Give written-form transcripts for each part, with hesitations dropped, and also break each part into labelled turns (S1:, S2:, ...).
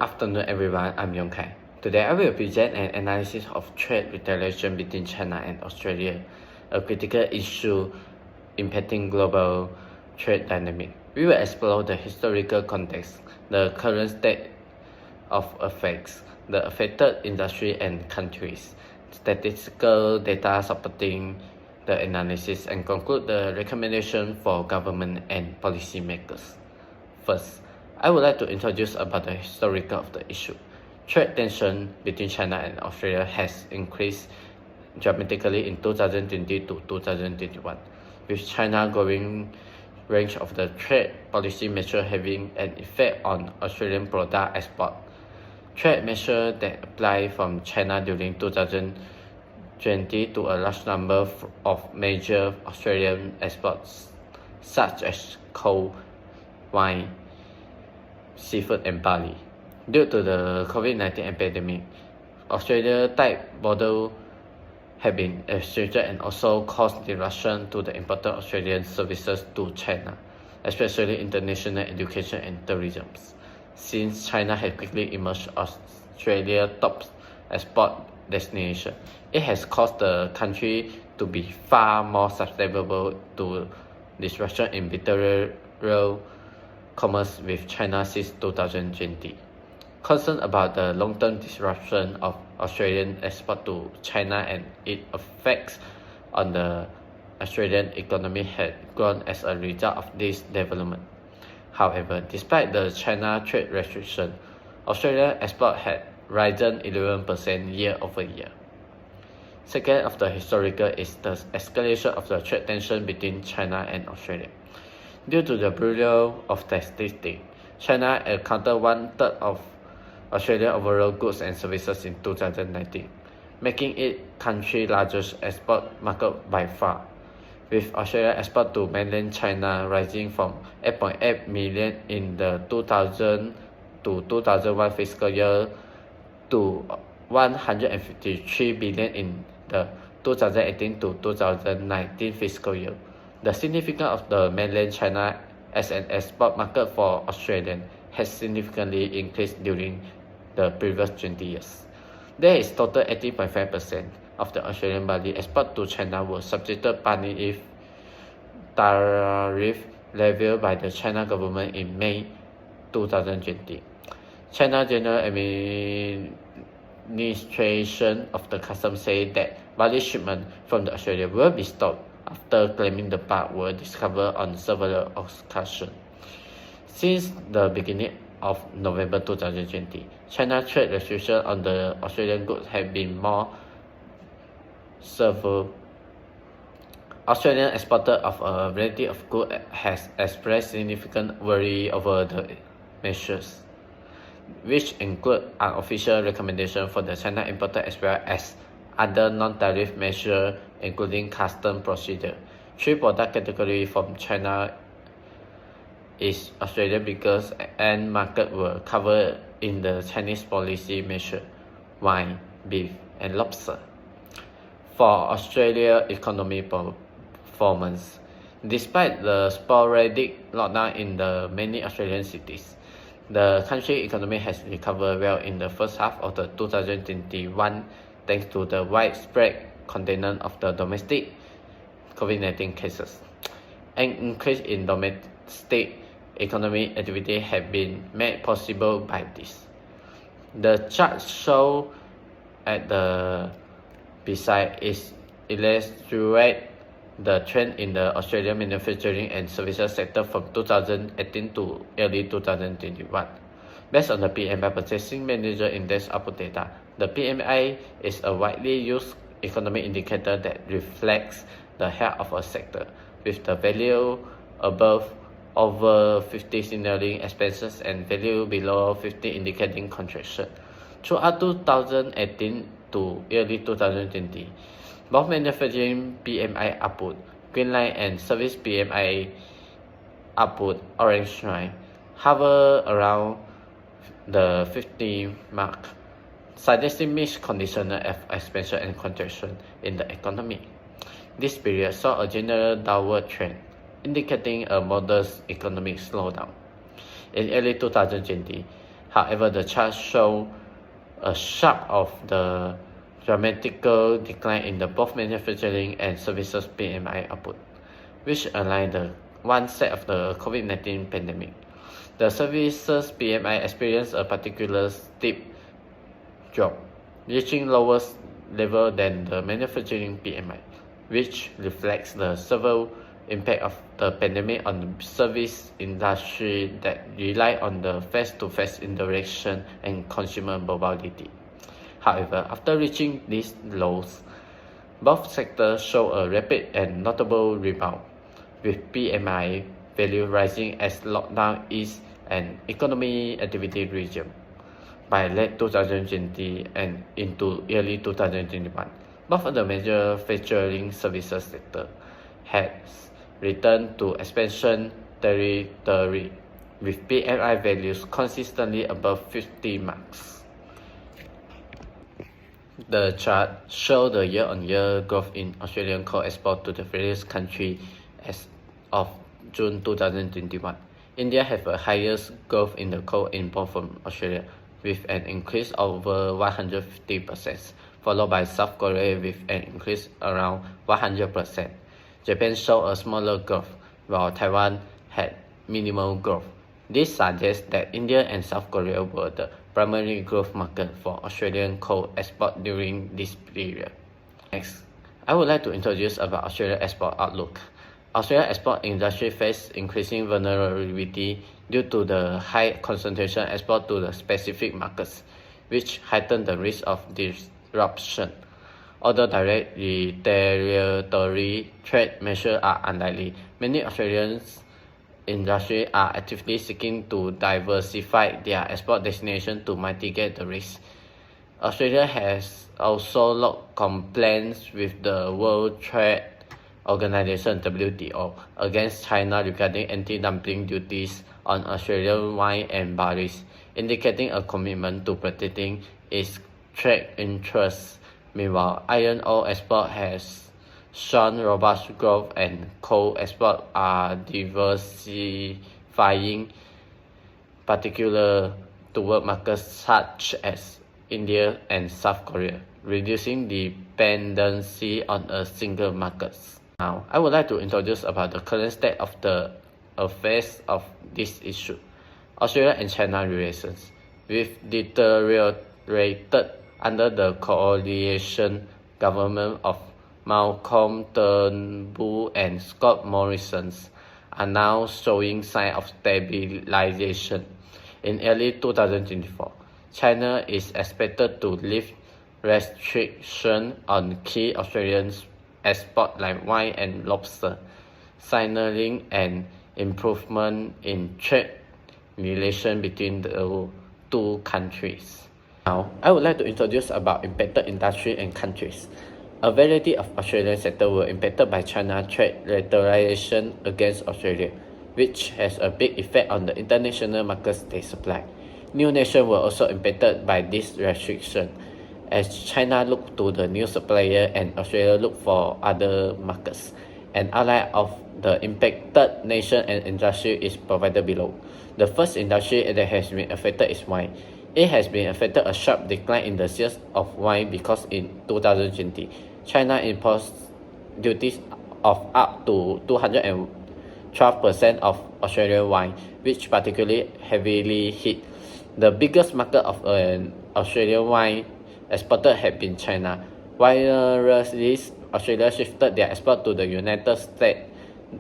S1: afternoon, everyone. I'm Yong Kai. Today, I will present an analysis of trade retaliation between China and Australia, a critical issue impacting global trade dynamic. We will explore the historical context, the current state of affairs, the affected industry and countries, statistical data supporting the analysis, and conclude the recommendation for government and policymakers. First, I would like to introduce about the historical of the issue. Trade tension between China and Australia has increased dramatically in 2020 to 2021, with China growing range of the trade policy measure having an effect on Australian product export. Trade measures that apply from China during 2020 to a large number of major Australian exports, such as coal, wine, seafood and barley. Due to the COVID-19 epidemic, Australia's tight border have been restricted and also caused disruption to the important Australian services to China, especially international education and tourism. Since China has quickly emerged as Australia's top export destination, it has caused the country to be far more susceptible to disruption in bilateral commerce with China since 2020. Concern about the long-term disruption of Australian export to China and its effects on the Australian economy had grown as a result of this development. However, despite the China trade restriction, Australian export had risen 11% year over year. Second of the historical is the escalation of the trade tension between China and Australia. Due to the bureau of statistics, China accounted one-third of Australia's overall goods and services in 2019, making it country's largest export market by far, with Australian export to mainland China rising from 8.8 million in the 2000 to 2001 fiscal year to 153 billion in the 2018 to 2019 fiscal year. The significance of the mainland China as an export market for Australia has significantly increased during the previous 20 years. There is total 18.5% of the Australian barley export to China was subjected partly if tariff levied by the China government in May 2020. China General Administration of the Customs said that barley shipment from the Australia will be stopped after claiming the part were discovered on several occasions. Since the beginning of November 2020, China's trade restrictions on the Australian goods have been more severe. Australian exporters of a variety of goods has expressed significant worry over the measures, which include unofficial recommendations for the China importer as well as other non-tariff measures including custom procedure. Three product categories from China is Australia's biggest end market were covered in the Chinese policy measure: wine, beef, and lobster. For Australia's economic performance, despite the sporadic lockdown in the many Australian cities, the country's economy has recovered well in the first half of the 2021 thanks to the widespread containment of the domestic COVID-19 cases. An increase in domestic economic activity has been made possible by this. The chart shown at the beside is illustrate the trend in the Australian manufacturing and services sector from 2018 to early 2021. Based on the PMI Purchasing Manager Index output data, the PMI is a widely used economic indicator that reflects the health of a sector, with the value above over 50 signaling expenses and value below 50 indicating contraction. Throughout 2018 to early 2020, both manufacturing PMI output, green line, and service PMI output, orange line, hover around the 50 mark, suggesting mixed conditions of expansion and contraction in the economy. This period saw a general downward trend, indicating a modest economic slowdown. In early 2020, However, the chart shows a sharp of the dramatical decline in the both manufacturing and services PMI output, which align the one set of the COVID-19 pandemic. The services PMI experienced a particular steep drop, reaching lowest level than the manufacturing PMI, which reflects the severe impact of the pandemic on the service industry that rely on the face-to-face interaction and consumer mobility. However, after reaching these lows, both sectors show a rapid and notable rebound, with PMI value rising as lockdown eased and economic activity resumed. By late 2020 and into early 2021, both of the major manufacturing services sector has returned to expansion territory, with PMI values consistently above 50 marks. The chart shows the year-on-year growth in Australian coal export to the various countries as of June 2021. India has the highest growth in the coal import from Australia, with an increase over 150%, followed by South Korea with an increase around 100%. Japan showed a smaller growth, while Taiwan had minimal growth. This suggests that India and South Korea were the primary growth market for Australian coal export during this period. Next, I would like to introduce about Australian export outlook. Australian export industry faced increasing vulnerability due to the high concentration export to the specific markets, which heightened the risk of disruption. Although direct retaliatory trade measures are unlikely, many Australian industries are actively seeking to diversify their export destination to mitigate the risk. Australia has also lodged complaints with the World Trade Organization (WTO) against China regarding anti-dumping duties on Australian wine and barley, indicating a commitment to protecting its trade interests. Meanwhile, iron ore export has shown robust growth and coal exports are diversifying, particularly toward markets such as India and South Korea, reducing dependency on a single market. Now, I would like to introduce about the current state of the affairs of this issue. Australia and China relations, with deteriorated under the coalition government of Malcolm Turnbull and Scott Morrison, are now showing signs of stabilization. In early 2024, China is expected to lift restrictions on key Australian exports like wine and lobster, signaling an improvement in trade relations between the two countries. Now, I would like to introduce about impacted industry and countries. A variety of Australian sectors were impacted by China's trade retaliation against Australia, which has a big effect on the international markets they supply. New nations were also impacted by this restriction, as China looked to the new supplier and Australia looked for other markets. An outline of the impacted nation and industry is provided below. The first industry that has been affected is wine. It has been affected a sharp decline in the sales of wine because in 2020, China imposed duties of up to 212% of Australian wine, which particularly heavily hit. The biggest market of an Australian wine exported had been China. While this, Australia shifted their export to the United States,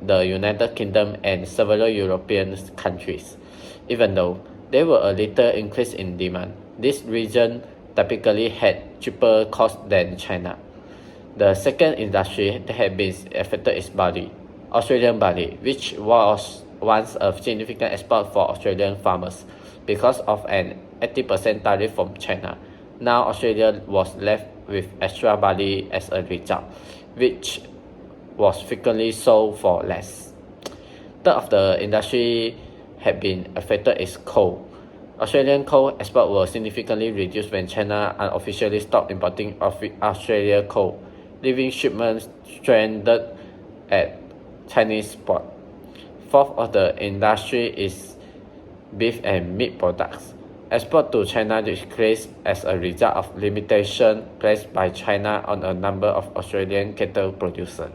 S1: the United Kingdom, and several European countries. Even though there were a little increase in demand, this region typically had cheaper costs than China. The second industry that had been affected is barley. Australian barley, which was once a significant export for Australian farmers because of an 80% tariff from China. Now Australia was left with extra barley as a result, which was frequently sold for less. Third of the industry had been affected is coal. Australian coal exports were significantly reduced when China unofficially stopped importing Australian coal, leaving shipments stranded at Chinese ports. Fourth of the industry is beef and meat products. Export to China decreased as a result of limitations placed by China on a number of Australian cattle producers.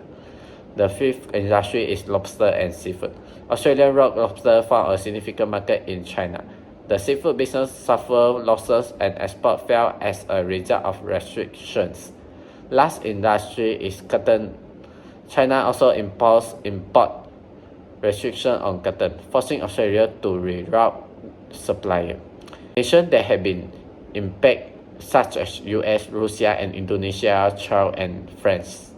S1: The fifth industry is lobster and seafood. Australian rock lobster found a significant market in China. The seafood business suffered losses and export fell as a result of restrictions. Last industry is cotton. China also imposed import restrictions on cotton, forcing Australia to reroute suppliers. Nations that have been impacted, such as US, Russia, and Indonesia, China, and France.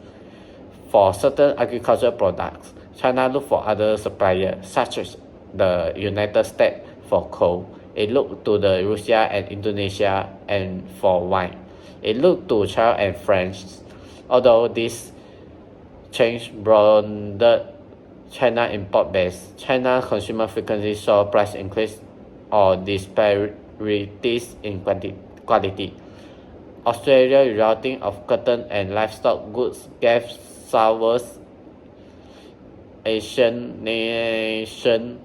S1: For certain agricultural products, China looked for other suppliers, such as the United States for coal. It looked to the Russia and Indonesia and for wine. It looked to China and France. Although this change broadened China import base, China consumer frequently saw price increase or disparities in quality. Australia rerouting of cotton and livestock goods gave Southeast Asian nations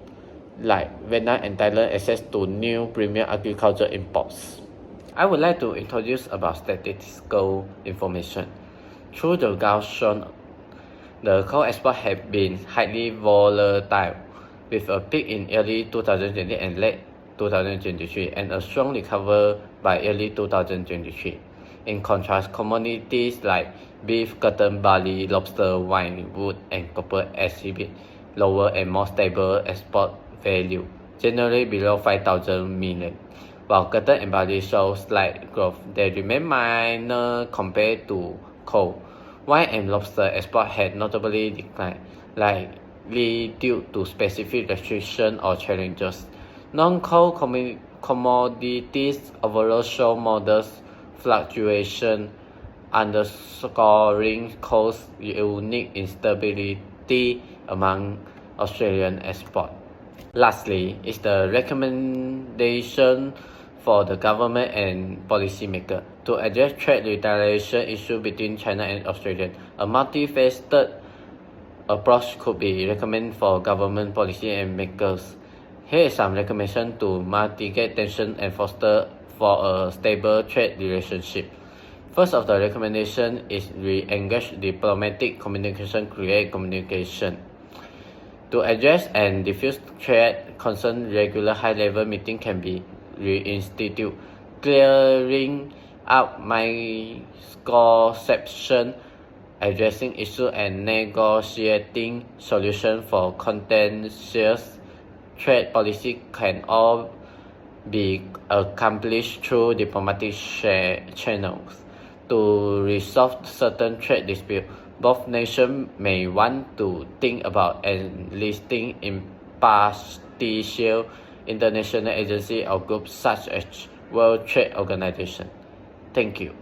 S1: like Vietnam and Thailand access to new premium agricultural imports. I would like to introduce about statistical information. Through the graph shown, the coal export have been highly volatile, with a peak in early 2020 and late 2023 and a strong recovery by early 2023. In contrast, commodities like beef, cotton, barley, lobster, wine, wood, and copper exhibit lower and more stable export value, generally below 5,000 million. While cotton and barley show slight growth, they remain minor compared to coal. Wine and lobster export had notably declined, likely due to specific restrictions or challenges. Non-coal commodities overall show modest fluctuation, underscoring coal's unique instability among Australian exports. Lastly, is the recommendation for the government and policymakers to address trade retaliation issue between China and Australia. A multifaceted approach could be recommended for government policy and makers. Here is some recommendation to mitigate tension and foster for a stable trade relationship. First of the recommendation is re-engage diplomatic communication, create communication. To address and diffuse trade concern, regular high-level meeting can be reinstituted, clearing up misconception, addressing issues and negotiating solutions for contentious trade policy can all be accomplished through diplomatic channels. To resolve certain trade disputes, both nations may want to think about enlisting impartial international agencies or groups such as World Trade Organization. Thank you.